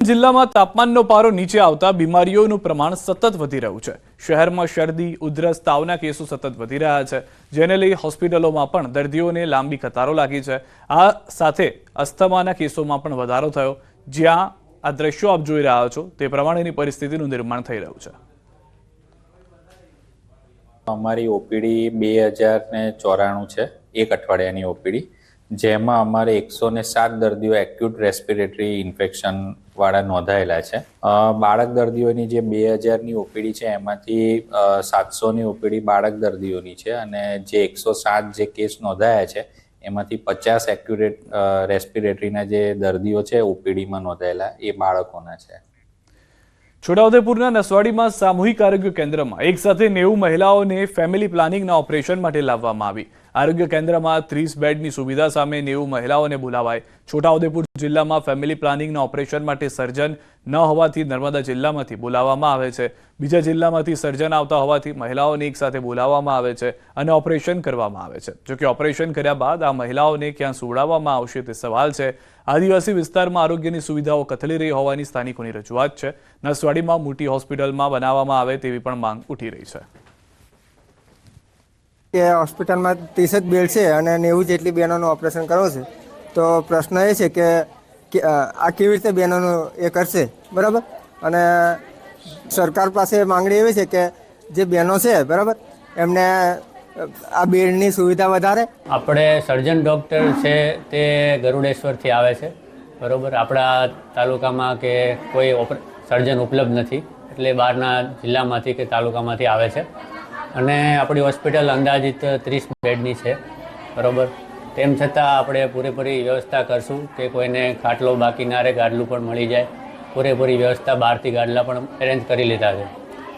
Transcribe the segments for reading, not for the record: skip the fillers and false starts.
જિલ્લામાં તાપમાનનો પારો નીચે આવતા બીમારીઓનું પ્રમાણ સતત વધી રહ્યું છે। શહેરમાં શરદી, ઉધરસ, તાવના કેસો સતત વધી રહ્યા છે, જેને લઈ હોસ્પિટલોમાં પણ દર્દીઓને લાંબી કતારો લાગી છે। આ સાથે અસ્થમાના કેસોમાં પણ વધારો થયો। જ્યાં આ દ્રશ્યો આપ જોઈ રહ્યા છો તે પ્રમાણેની પરિસ્થિતિનું નિર્માણ થઈ રહ્યું છે। અમારી ઓપીડી 2094 છે, એક અઠવાડિયાની ઓપીડી, જેમાં અમારે 107 દર્દીઓ એક્યુટ રેસ્પિરેટરી ઇન્ફેક્શન વાળા નોંધાયેલા છે। બાળક દર્દીઓની જે 2000ની ઓપીડી છે એમાંથી 700ની ઓપીડી બાળક દર્દીઓની છે અને જે 107 જે કેસ નોંધાયા છે એમાંથી 50 એક્યુરેટ રેસ્પિરેટરીના જે દર્દીઓ છે ઓપીડીમાં નોંધાયેલા એ બાળકોના છે। છોટાઉદેપુરના નસવાડીમાં સામૂહિક આરોગ્ય કેન્દ્રમાં એક સાથે 90 મહિલાઓને ફેમિલી પ્લાનિંગના ઓપરેશન માટે લાવવામાં આવી। આરોગ્ય કેન્દ્રમાં 30 બેડની સુવિધા સામે 90 મહિલાઓને બોલાવાઈ। છોટાઉદેપુર જિલ્લામાં ફેમિલી પ્લાનિંગના ઓપરેશન માટે સર્જન ન હોવાથી નર્મદા જિલ્લામાંથી બોલાવવામાં આવે છે। બીજા જિલ્લામાંથી સર્જન આવતા હોવાથી મહિલાઓને એક સાથે બોલાવવામાં આવે છે અને ઓપરેશન કરવામાં આવે છે। જોકે ઓપરેશન કર્યા બાદ આ મહિલાઓને ક્યાં સુવડાવવામાં આવશે તે સવાલ છે। આદિવાસી વિસ્તારમાં આરોગ્યની સુવિધાઓ કથળી રહી હોવાની સ્થાનિકોની રજૂઆત છે। નસવાડીમાં મોટી હોસ્પિટલમાં બનાવવામાં આવે તેવી પણ માંગ ઉઠી રહી છે। કે હોસ્પિટલમાં 30 જ બેડ છે અને 90 જેટલી બહેનોનું ઓપરેશન કરવું છે, તો પ્રશ્ન એ છે કે આ કેવી રીતે બહેનોનું એ કરશે, બરાબર? અને સરકાર પાસે માંગણી એવી છે કે જે બહેનો છે, બરાબર, એમને આ બેડની સુવિધા વધારે। આપણે સર્જન ડૉક્ટર છે તે ગરુડેશ્વરથી આવે છે, બરાબર। આપણા તાલુકામાં કે કોઈ સર્જન ઉપલબ્ધ નથી, એટલે બહારના જિલ્લામાંથી કે તાલુકામાંથી આવે છે અને આપણી હોસ્પિટલ અંદાજિત 30 બેડની છે, બરાબર। તેમ છતાં આપણે પૂરેપૂરી વ્યવસ્થા કરશું કે કોઈને ખાટલો બાકી ના રહે, ગાડલું પણ મળી જાય। પૂરેપૂરી વ્યવસ્થા બહારથી ગાડલા પણ અરેન્જ કરી લીધા છે,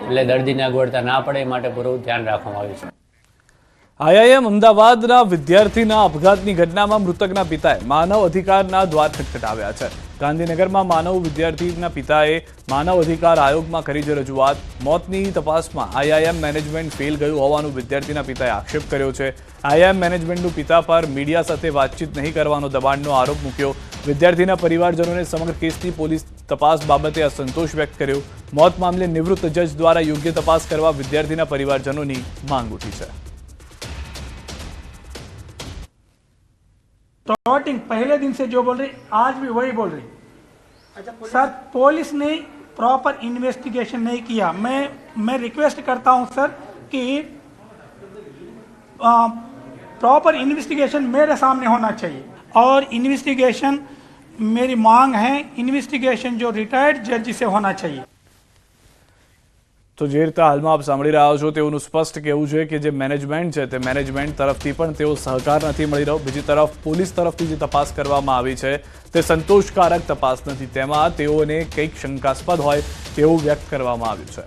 એટલે દર્દીને અગવડતા ના પડે એ માટે પૂરું ધ્યાન રાખવામાં આવ્યું છે। આઈઆઈએમ અમદાવાદના વિદ્યાર્થીના અપઘાતની ઘટનામાં મૃતકના પિતાએ માનવ અધિકારના દ્વાર ખટખટાવ્યા છે। ગાંધીનગરમાં માનવ વિદ્યાર્થીના પિતાએ માનવ અધિકાર આયોગમાં કરી છે રજૂઆત। મોતની તપાસમાં આઈઆઈએમ મેનેજમેન્ટ ફેલ ગયું હોવાનું વિદ્યાર્થીના પિતાએ આક્ષેપ કર્યો છે। આઈઆઈએમ મેનેજમેન્ટનું પિતા પર મીડિયા સાથે વાતચીત નહીં કરવાનો દબાણનો આરોપ મૂક્યો। વિદ્યાર્થીના પરિવારજનોને સમગ્ર કેસની પોલીસ તપાસ બાબતે અસંતોષ વ્યક્ત કર્યો। મોત મામલે નિવૃત્ત જજ દ્વારા યોગ્ય તપાસ કરવા વિદ્યાર્થીના પરિવારજનોની માંગ ઉઠી છે। प्लॉटिंग पहले दिन से जो बोल रही आज भी वही बोल रही। सर पुलिस ने प्रॉपर इन्वेस्टिगेशन नहीं किया। मैं रिक्वेस्ट करता हूं सर कि प्रॉपर इन्वेस्टिगेशन मेरे सामने होना चाहिए और इन्वेस्टिगेशन मेरी मांग है, इन्वेस्टिगेशन जो रिटायर्ड जज से होना चाहिए। તો જે રીતે હાલમાં આપ સાંભળી રહ્યા છો તેઓનું સ્પષ્ટ કહેવું છે કે જે મેનેજમેન્ટ છે તે મેનેજમેન્ટ તરફથી પણ તેઓ સહકાર નથી મળી રહ્યો। બીજી તરફ પોલીસ તરફથી જે તપાસ કરવામાં આવી છે તે સંતોષકારક તપાસ નથી, તેમાં તેઓને કંઈક શંકાસ્પદ હોય તેવું વ્યક્ત કરવામાં આવ્યું છે।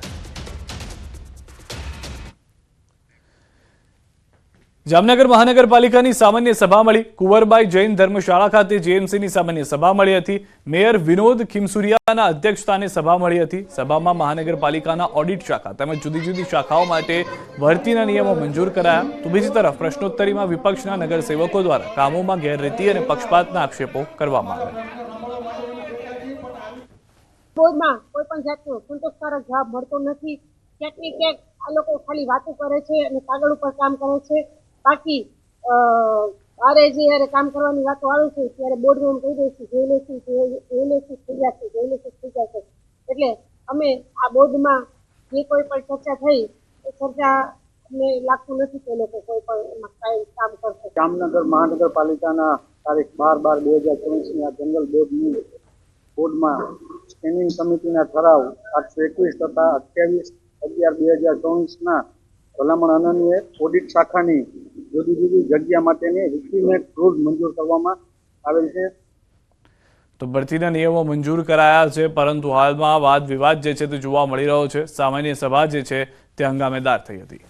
જામનગર મહાનગરપાલિકાની સામાન્ય સભા મળી। કુંવરબાઈ જૈન ધર્મશાળા ખાતે જેએમસીની સામાન્ય સભા મળી હતી। મેયર વિનોદ ખીમસુરિયાના અધ્યક્ષસ્થાને સભા મળી હતી। સભામાં મહાનગરપાલિકાના ઓડિટ શાખા તેમજ જુદી જુદી શાખાઓ માટે ભરતીના નિયમો મંજૂર કરાયા। તો બીજી તરફ પ્રશ્નોત્તરીમાં વિપક્ષના નગરસેવકો દ્વારા કામોમાં ગેરરીતિ અને પક્ષપાતના આક્ષેપો કરવામાં આવ્યા। બોર્ડમાં કોઈ પણ જાતનો સંતોષકારક જવાબ મળતો નથી। ક્યાંક ને ક્યાંક આ લોકો ખાલી વાતો કરે છે અને કાગળ ઉપર કામ કરે છે। બાકી અરે જ્યારે કામ કરવાની વાતો આવે છે ત્યારે બોર્ડમાં કહી દઈશું જોઈ લેશું થઈ જશે। એટલે અમે આ બોર્ડમાં જે કોઈ પણ ચર્ચા થઈ એ ચર્ચા અમને લાગતું નથી કે લોકો કોઈ પણ એમાં કાંઈ કામ કરશે। જામનગર મહાનગરપાલિકાના તારીખ 12/12/2024 આ જનરલ બોર્ડમાં સ્ટેન્ડિંગ કમિટીના ઠરાવ 821 તથા 28/11/2024 ભલામણ અન્વયે ઓડિટ શાખાની જુદી જુદી જગ્યા માટેની રિક્રુટમેન્ટ રૂલ મંજૂર કરવામાં આવેલ છે। તો ભરતીના નિયમો મંજૂર કરાયા છે, પરંતુ હાલમાં વાદ વિવાદ જે છે તે જોવા મળી રહ્યો છે। સામાન્ય સભા જે છે તે હંગામેદાર થઈ હતી।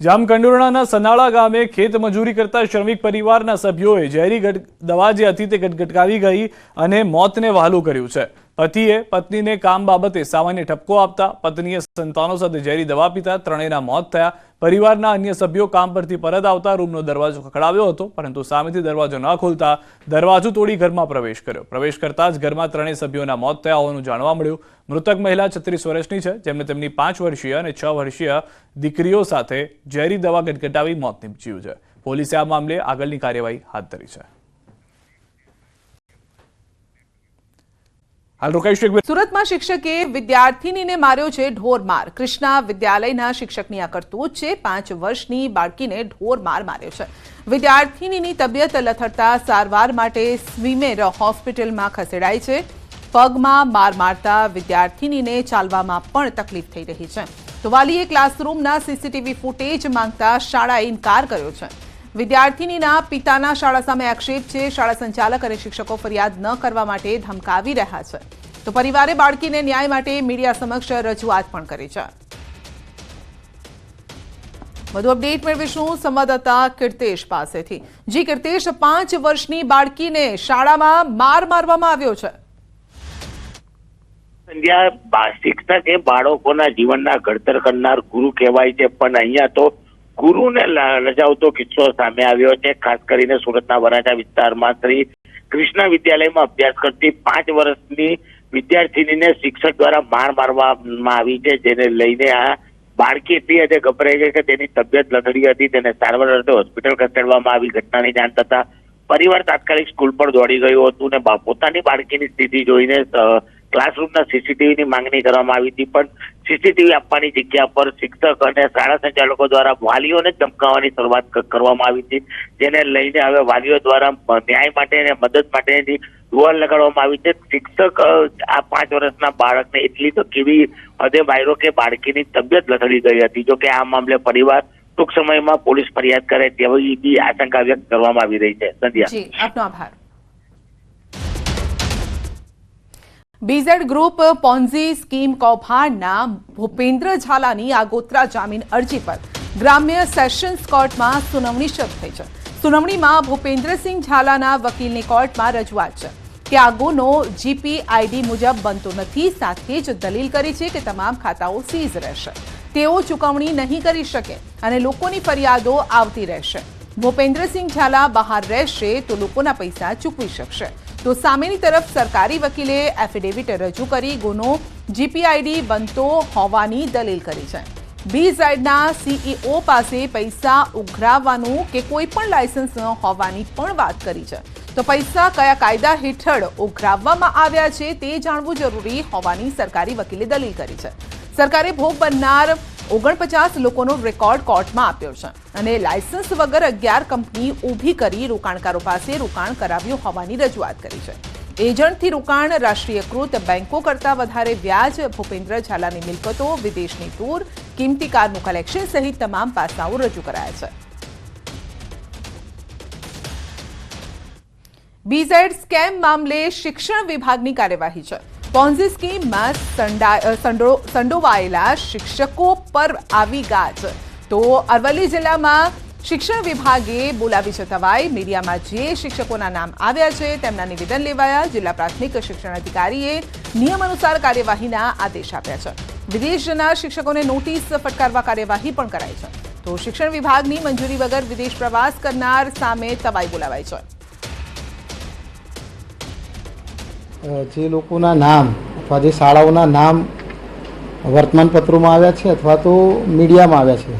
જામકંડોરણાના સનાળા ગામે ખેત મજૂરી કરતા શ્રમિક પરિવારના સભ્યોએ ઝેરી દવા જે હતી તે ગટગટાવી ગઈ અને મોતને વહાલું કર્યું છે। પતિએ પત્નીને કામ બાબતે સામાન્ય ઠપકો આપતા, પત્નીએ સંતાનો સાથે ઝેરી દવા પીતા ત્રણેયના મોત થયા. પરિવારના અન્ય સભ્યો કામ પરથી પરત આવતા રૂમનો દરવાજો ખખડાવ્યો હતો, પરંતુ સામેથી દરવાજો ન ખોલતા દરવાજો તોડી ઘરમાં પ્રવેશ કર્યો. પ્રવેશ કરતા જ ઘરમાં ત્રણેય સભ્યોના મોત થયા હોવાનું જાણવા મળ્યું. મૃતક મહિલા 36 વર્ષની છે, જેમને તેમની 5 વર્ષીય અને 6 વર્ષીય દીકરીઓ સાથે ઝેરી દવા ગટગટાવી મોત નીપજ્યું છે. પોલીસે આ મામલે આગળની કાર્યવાહી હાથ ધરી છે. સુરતમાં શિક્ષકે વિદ્યાર્થીનીને માર્યો છે ઢોરમાર. કૃષ્ણા વિદ્યાલયના શિક્ષકની આ કરતૂત છે. 5 વર્ષની બાળકીને ઢોરમાર માર્યો છે. વિદ્યાર્થીનીની તબિયત લથડતા સારવાર માટે સ્વીમેર હોસ્પિટલમાં ખસેડાઈ છે. પગમાં માર મારતા વિદ્યાર્થીનીને ચાલવામાં પણ તકલીફ થઈ રહી છે. તો વાલીએ ક્લાસરૂમના સીસીટીવી ફૂટેજ માંગતા શાળાએ ઇનકાર કર્યો છે. વિદ્યાર્થીનીના પિતાના શાળા સામે આક્ષેપ છે. શાળા સંચાલક અને શિક્ષકો ફરિયાદ ન કરવા માટે ધમકાવી રહ્યા છે. તો પરિવારે બાળકીને ન્યાય માટે મીડિયા સમક્ષ રજૂઆત પણ કરી છે. વધુ અપડેટ મેળવીશું સંવાદદાતા કીર્તેશ પાસેથી. જી કીર્તેશ, 5 વર્ષની બાળકીને શાળામાં માર મારવામાં આવ્યો છે. શિક્ષક એ બાળકોના જીવનના ઘડતર કરનાર ગુરુ કહેવાય છે, પણ અહીંયા તો ગુરુને લજાવતો કિસ્સો સામે આવ્યો છે. ખાસ કરીને સુરતના વરાછા વિસ્તારમાં શ્રી કૃષ્ણ વિદ્યાલયમાં અભ્યાસ કરતી 5 વર્ષની વિદ્યાર્થીનીને શિક્ષક દ્વારા માર મારવામાં આવી છે, જેને લઈને આ બાળકી એટલી હદે ગભરાઈ ગઈ કે તેની તબિયત લથડી હતી. તેને સારવાર અર્થે હોસ્પિટલ ખસેડવામાં આવી. ઘટનાની જાણ થતા પરિવાર તાત્કાલિક સ્કૂલ પર દોડી ગયું હતું ને પોતાની બાળકીની સ્થિતિ જોઈને ક્લાસરૂમના સીસીટીવીની માંગણી કરવામાં આવી હતી, પણ સીસીટીવી આપવાની જગ્યા પર શિક્ષક અને શાળા સંચાલકો દ્વારા વાલીઓને ધમકાવવાની શરૂઆત કરવામાં આવી હતી, જેને લઈને હવે વાલીઓ દ્વારા ન્યાય માટે અને મદદ માટેની ગુહાર લગાડવામાં આવી છે. શિક્ષક આ 5 વર્ષના બાળકને એટલી તો કેવી હદે માર્યો કે બાળકીની તબિયત લથડી ગઈ હતી. જો કે આ મામલે પરિવાર ટૂંક સમયમાં પોલીસ ફરિયાદ કરે તેવી બી આશંકા વ્યક્ત કરવામાં આવી રહી છે. સંધ્યા, જી આપનો આભાર. બીઝેડ ગ્રુપ પોન્ઝી સ્કીમ કૌભાંડના ભૂપેન્દ્ર ઝાલાની આગોતરા જામીન અરજી પર ગ્રામ્ય સેશન્સ કોર્ટમાં સુનાવણી શરૂ થઈ છે. સુનાવણીમાં ભૂપેન્દ્રસિંહ ઝાલાના વકીલની કોર્ટમાં રજૂઆત છે કે આ ગુનો GPID મુજબ બનતો નથી. સાથે જ દલીલ કરી છે કે તમામ ખાતાઓ સીઝ રહેશે, તેઓ ચૂકવણી નહીં કરી શકે અને લોકોની ફરિયાદો આવતી રહેશે. ભૂપેન્દ્રસિંહ ઝાલા બહાર રહેશે તો લોકોના પૈસા ચૂકવી શકશે. તો સામેની તરફ સરકારી વકીલે એફિડેવિટ રજૂ કરી ગુનો GPID બનતો હોવાની દલીલ કરી છે. બીઝેડના CEO પાસે પૈસા ઉઘરાવવાનું કે કોઈ પણ લાયસન્સ ન હોવાની પણ વાત કરી છે. તો પૈસા કયા કાયદા હેઠળ ઉઘરાવવામાં આવ્યા છે તે જાણવું જરૂરી હોવાની સરકારી વકીલે દલીલ કરી છે. સરકારે ભોગ બનનાર 49 લોકોનો રેકોર્ડ કોર્ટમાં આપ્યો છે અને લાયસન્સ વગર 11 કંપની ઊભી કરી રોકાણકારો પાસે રોકાણ કરાવ્યું હોવાની રજૂઆત કરી છે. એજન્ટથી રોકાણ, રાષ્ટ્રીયકૃત બેંકો કરતાં વધારે વ્યાજ, ભૂપેન્દ્ર ઝાલાની મિલકતો, વિદેશની ટૂર, કિંમતી કારનું કલેક્શન સહિત તમામ પાસાઓ રજૂ કરાયા છે. બીઝેડ સ્કેમ મામલે શિક્ષણ વિભાગની કાર્યવાહી છે. પોન્ઝી સ્કીમમાં સંડોવાયેલા શિક્ષકો પર આવી ગાજ. તો અરવલ્લી જિલ્લામાં શિક્ષણ વિભાગે બોલાવી છે તવાઈ. મીડિયામાં જે શિક્ષકોના નામ આવ્યા છે તેમના નિવેદન લેવાયા. જિલ્લા પ્રાથમિક શિક્ષણ અધિકારીએ નિયમ અનુસાર કાર્યવાહીના આદેશ આપ્યા છે. વિદેશ જનાર શિક્ષકોને નોટિસ ફટકારવા કાર્યવાહી પણ કરાઈ છે. તો શિક્ષણ વિભાગની મંજૂરી વગર વિદેશ પ્રવાસ કરનાર સામે તવાઈ બોલાવાઈ છે. જે લોકોના નામ અથવા જે શાળાઓના નામ વર્તમાનપત્રોમાં આવ્યા છે અથવા તો મીડિયામાં આવ્યા છે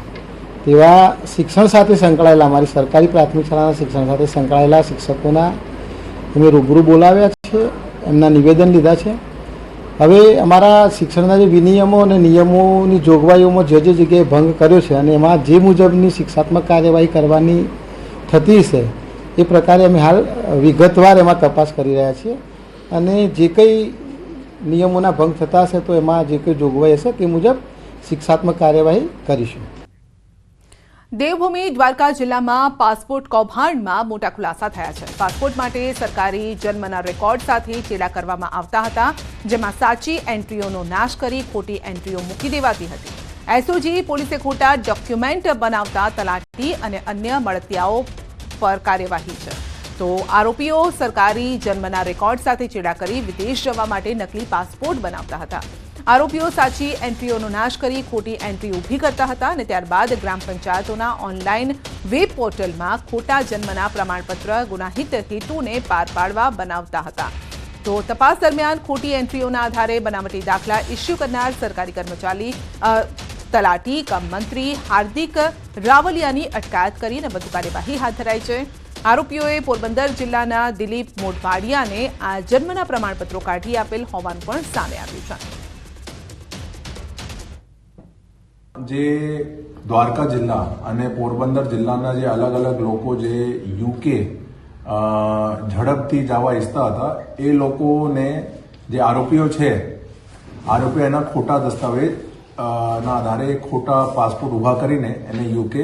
તેવા શિક્ષણ સાથે સંકળાયેલા, અમારી સરકારી પ્રાથમિક શાળાના શિક્ષણ સાથે સંકળાયેલા શિક્ષકોના અમે રૂબરૂ બોલાવ્યા છે, એમના નિવેદન લીધા છે. હવે અમારા શિક્ષણના જે વિનિયમો અને નિયમોની જોગવાઈઓમાં જે જગ્યાએ ભંગ કર્યો છે અને એમાં જે મુજબની શિક્ષાત્મક કાર્યવાહી કરવાની થતી છે એ પ્રકારે અમે હાલ વિગતવાર એમાં તપાસ કરી રહ્યા છીએ અને જે કંઈ નિયમોના ભંગ થતા હશે તો એમાં જે કંઈ જોગવાઈ હશે તે મુજબ શિક્ષાત્મક કાર્યવાહી કરીશું. દેવભૂમિ દ્વારકા જિલ્લામાં પાસપોર્ટ કૌભાંડમાં મોટા ખુલાસા થયા છે. પાસપોર્ટ માટે સરકારી જન્મના રેકોર્ડ સાથે ચેડા કરવામાં આવતા હતા, જેમાં સાચી એન્ટ્રીઓનો નાશ કરી ખોટી એન્ટ્રીઓ મૂકી દેવાતી હતી. એસઓજી પોલીસે ખોટા ડોક્યુમેન્ટ બનાવતા તલાટી અને અન્ય મળતિયાઓ પર કાર્યવાહી છે. તો આરોપીઓ સરકારી જન્મના રેકોર્ડ સાથે ચેડા કરી વિદેશ જવા માટે નકલી પાસપોર્ટ બનાવતા હતા. આરોપીઓ સાચી એન્ટ્રીઓનો નાશ કરી ખોટી એન્ટ્રી ઊભી કરતા હતા અને ત્યારબાદ ગ્રામ પંચાયતોના ઓનલાઈન વેબ પોર્ટલમાં ખોટા જન્મના પ્રમાણપત્ર ગુનાહિત હેતુને પાર પાડવા બનાવતા હતા. તો તપાસ દરમિયાન ખોટી એન્ટ્રીઓના આધારે બનાવટી દાખલા ઇસ્યુ કરનાર સરકારી કર્મચારી તલાટી કમ મંત્રી હાર્દિક રાવલિયાની અટકાયત કરીને વધુ કાર્યવાહી હાથ ધરાઈ છે. આરોપીઓએ પોરબંદર જિલ્લાના દિલીપ મોઢવાડિયાને આ જન્મના પ્રમાણપત્રો કાઢી આપેલ હોવાનું પણ સામે આવ્યું છે. જે દ્વારકા જિલ્લા અને પોરબંદર જિલ્લાના જે અલગ અલગ લોકો જે યુકે ઝડપથી જવા ઈચ્છતા હતા એ લોકોને જે આરોપીઓ છે આરોપીઓ એના ખોટા દસ્તાવેજ ના આધારે ખોટા પાસપોર્ટ ઉભા કરીને એને યુકે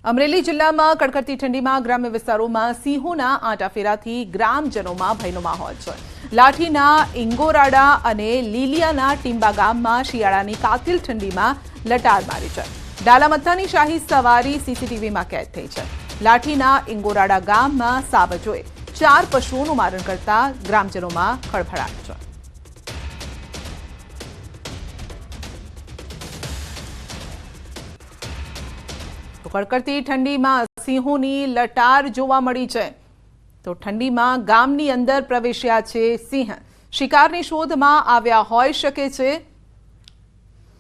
અમરેલી જિલ્લામાં કડકડતી ઠંડીમાં ગ્રામ્ય વિસ્તારોમાં સિંહોના આંટાફેરાથી ગ્રામજનોમાં ભયનો માહોલ છે. લાઠીના ઇંગોરાડા અને લીલિયાના ટીંબા ગામમાં શિયાળાની કાતિલ ઠંડીમાં લટાર મારી છે. ડાલામથ્થાની શાહી સવારી સીસીટીવીમાં કેદ થઈ છે. લાઠીના ઇંગોરાડા ગામમાં સાવજોએ 4 પશુઓનું મારણ કરતા ગ્રામજનોમાં ખળભળાટ છે. કડકડતી ઠંડીમાં સિંહોની લટાર જોવા મળી છે. તો ઠંડીમાં ગામની અંદર પ્રવેશ્યા છે સિંહ. શિકારની શોધમાં આવ્યા હોઈ શકે છે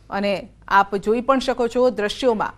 અને આપ જોઈ પણ શકો છો દ્રશ્યોમાં